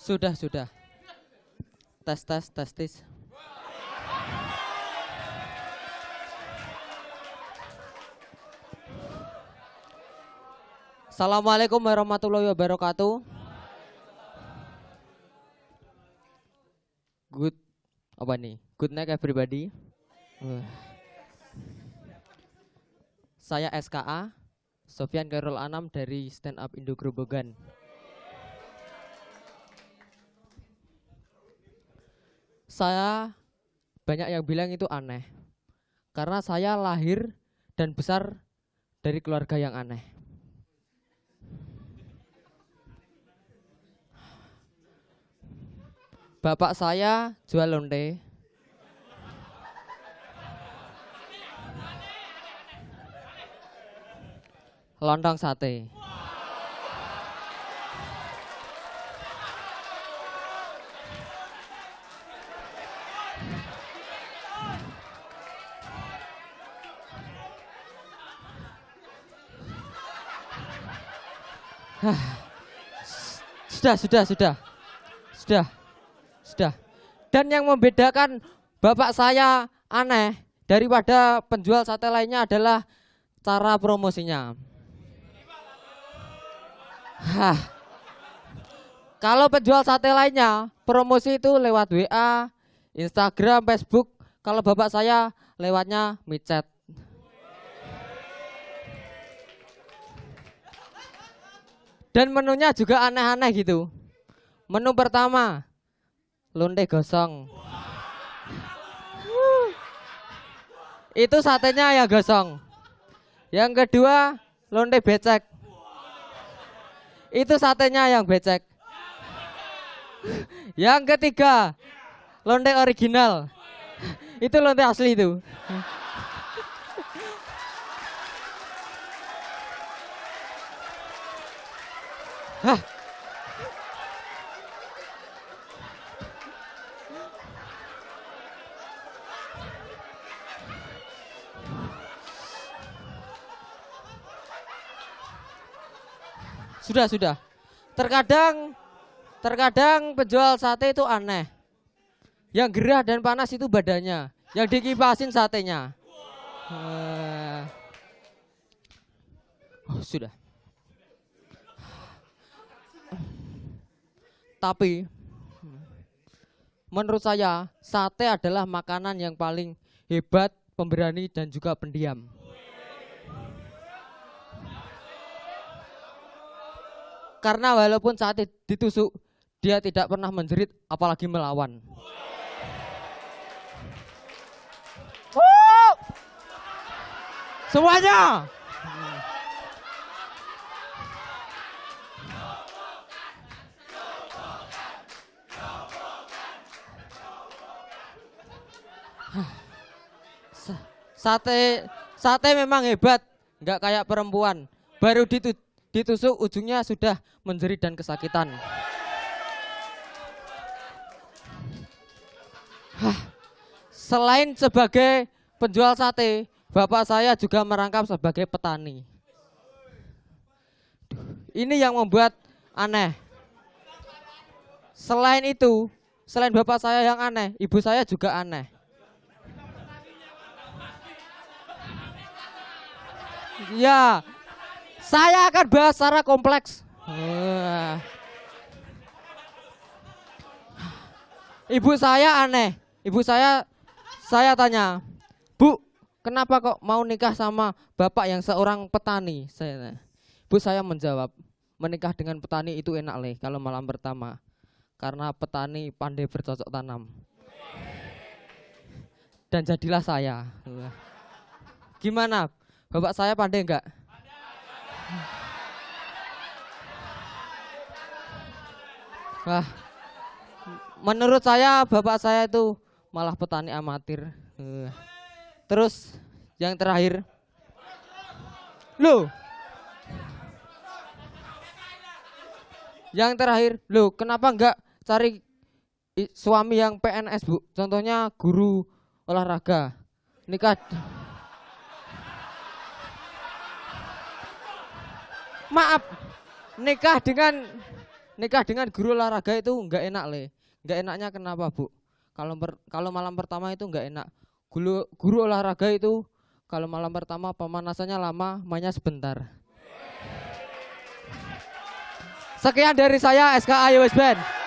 Sudah, sudah. Tes, tes, tes, tes. Assalamualaikum warahmatullahi wabarakatuh. Good, apa nih? Good night everybody. Wah. Saya SKA, Sofyan Khairul Anam dari Stand Up Indo Grobogan. Saya banyak yang bilang itu aneh. Karena saya lahir dan besar dari keluarga yang aneh. Bapak saya jual lonte. Lontong sate. Sudah, sudah, sudah. Sudah. Sudah. Dan yang membedakan bapak saya aneh daripada penjual sate lainnya adalah cara promosinya. Hah. Kalau penjual sate lainnya promosi itu lewat WA, Instagram, Facebook. Kalau bapak saya lewatnya micet. Dan menunya juga aneh-aneh gitu. Menu pertama, lonte gosong. Itu satenya yang gosong. Yang kedua, lonte becek. Itu satenya yang becek. Yang ketiga, lonte original. Itu lonte asli itu. Hah. Sudah, sudah. Terkadang penjual sate itu aneh. Yang gerah dan panas itu badannya. Yang dikipasin satenya. Oh, sudah. Tapi menurut saya sate adalah makanan yang paling hebat, pemberani dan juga pendiam. Karena walaupun sate ditusuk, dia tidak pernah menjerit apalagi melawan. Semuanya. Sate memang hebat, nggak kayak perempuan. Baru ditusuk ujungnya sudah menjerit dan kesakitan. Selain sebagai penjual sate, bapak saya juga merangkap sebagai petani. Ini yang membuat aneh. Selain itu, selain bapak saya yang aneh, ibu saya juga aneh. Ya, saya akan bahas secara kompleks. Ibu saya aneh. Ibu saya tanya, Bu, kenapa kok mau nikah sama bapak yang seorang petani? Ibu saya menjawab, menikah dengan petani itu enak leh kalau malam pertama. Karena petani pandai bercocok tanam. Dan jadilah saya. Gimana? Bapak saya pandai enggak? Wah, menurut saya bapak saya itu malah petani amatir. Terus yang terakhir, loh, kenapa enggak cari suami yang PNS, Bu? Contohnya guru olahraga. Nikah. Maaf, nikah dengan nikah dengan guru olahraga itu nggak enak le. Nggak enaknya kenapa bu? Kalau malam pertama itu nggak enak. Guru olahraga itu kalau malam pertama pemanasannya lama, mainnya sebentar. Sekian dari saya SKA Yowes Band.